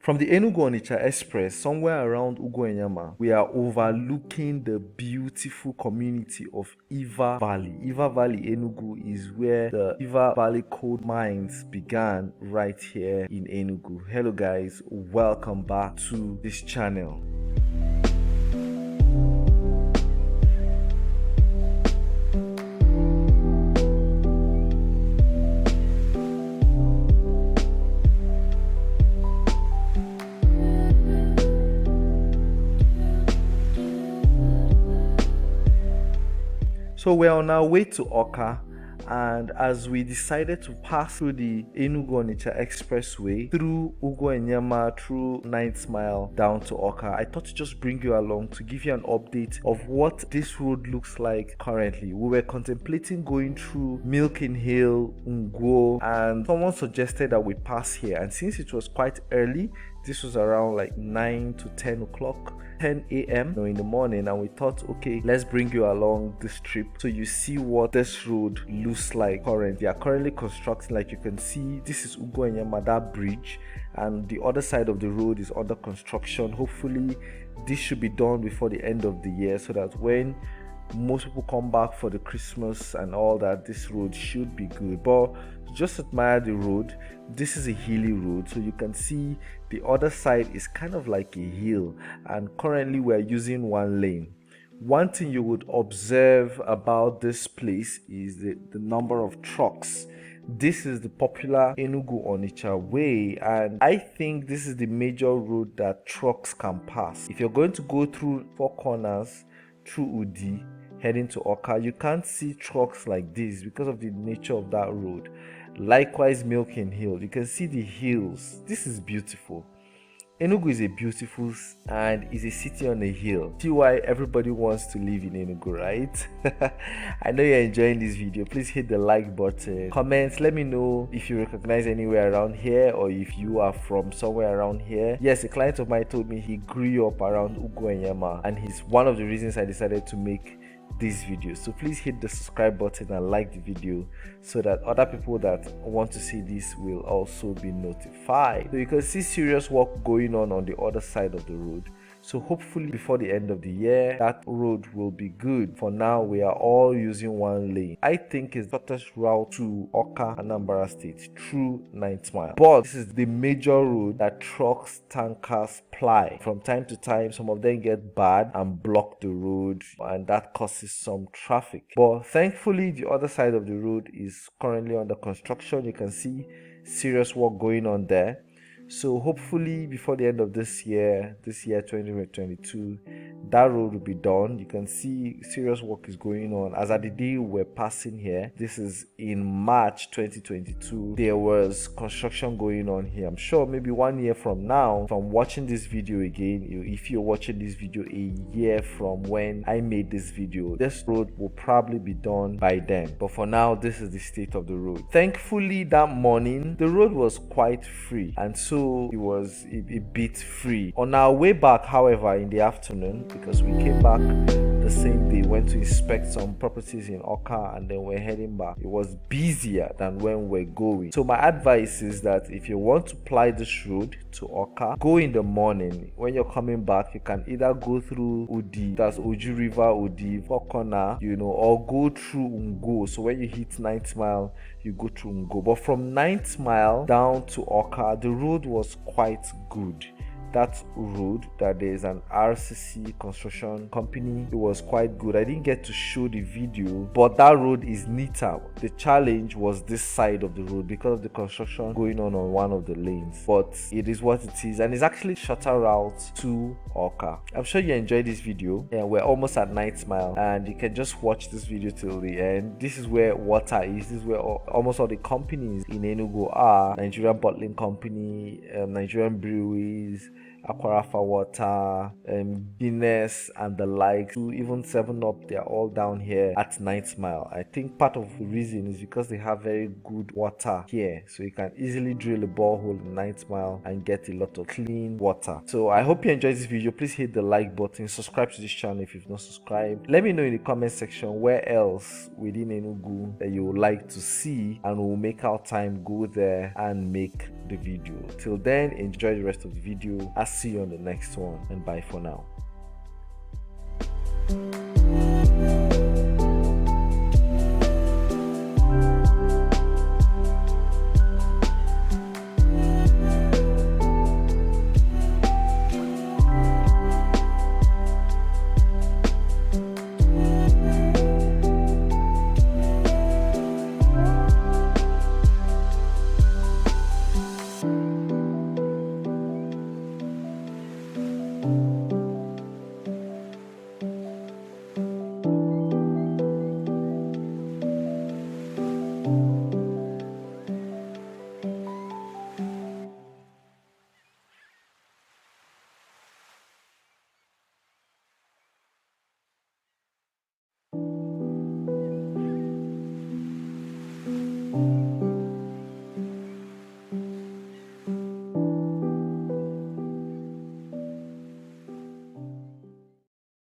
From the Enugu Onitsha Express, somewhere around Ugwu Onyeama, we are overlooking the beautiful community of Iva Valley. Iva Valley, Enugu is where the Iva Valley coal mines began, right here in Enugu. Hello guys, welcome back to this channel. So we're on our way to Awka, and as we decided to pass through the Enugu Onitsha Expressway through Ugwu Onyeama, through 9th Mile down to Awka, I thought to just bring you along to give you an update of what this road looks like currently. We were contemplating going through Milking Hill, Ngwo, and someone suggested that we pass here, and since it was quite early, this was around like 9 to 10 o'clock, 10 a.m. in the morning, and we thought, okay, let's bring you along this trip so you see what this road looks like currently. They are currently constructing, like you can see, this is Ugwu Onyeama, that bridge, and the other side of the road is under construction. Hopefully this should be done before the end of the year, so that when most people come back for the Christmas and all that, this road should be good. But just admire the road. This is a hilly road, so you can see the other side is kind of like a hill, and currently we're using one lane. One thing you would observe about this place is the number of trucks. This is the popular Enugu Onitsha way, and I think this is the major road that trucks can pass. If you're going to go through Four Corners, through Udi, heading to Awka, you can't see trucks like this because of the nature of that road. Likewise, Milking Hill, you can see the hills. This is beautiful. Enugu is a beautiful and is a city on a hill. See why everybody wants to live in Enugu, right? I know you're enjoying this video. Please hit the like button. Comments, let me know if you recognize anywhere around here or if you are from somewhere around here. Yes, a client of mine told me he grew up around Ugwu Onyeama, and he's one of the reasons I decided to make this video. So please hit the subscribe button and like the video so that other people that want to see this will also be notified. So you can see serious work going on the other side of the road. So hopefully before the end of the year, that road will be good. For now, we are all using one lane. I think it's the shortest route to Awka, Anambra State through 9th Mile. But this is the major road that trucks, tankers ply. From time to time, some of them get bad and block the road, and that causes some traffic. But thankfully, the other side of the road is currently under construction. You can see serious work going on there. So hopefully before the end of this year 2022, that road will be done. You can see serious work is going on. As at the day we're passing here, this is in March 2022, there was construction going on here. I'm sure maybe 1 year from now, if I'm watching this video again, if you're watching this video a year from when I made this video, this road will probably be done by then. But for now, this is the state of the road. Thankfully, that morning the road was quite free, and so it was a bit free. On our way back, however, in the afternoon, because we came back the same day, went to inspect some properties in Awka, and then we're heading back, it was busier than when we're going. So my advice is that if you want to ply this road to Awka, go in the morning. When you're coming back, you can either go through Udi, that's Oju River, Udi, Four Corner, or go through Ngwo. So when you hit 9th Mile, you go through Ngwo. But from 9th Mile down to Awka, the road was quite good. That road, that there is an RCC construction company, it was quite good. I didn't get to show the video, but that road is neater. The challenge was this side of the road because of the construction going on one of the lanes, but it is what it is, and it's actually shorter route to Awka. I'm sure you enjoyed this video, and we're almost at 9th Mile, and you can just watch this video till the end. This is where water is. This is where almost all the companies in Enugu are. Nigerian bottling company, Nigerian breweries, Aquarafa Water, Guinness and the likes, even 7-Up, they're all down here at 9th Mile. I think part of the reason is because they have very good water here, so you can easily drill a borehole in 9th Mile and get a lot of clean water. So I hope you enjoyed this video. Please hit the like button, subscribe to this channel if you've not subscribed. Let me know in the comment section where else within Enugu that you would like to see, and we'll make our time go there and make the video. Till then, enjoy the rest of the video. I'll see you on the next one, and bye for now.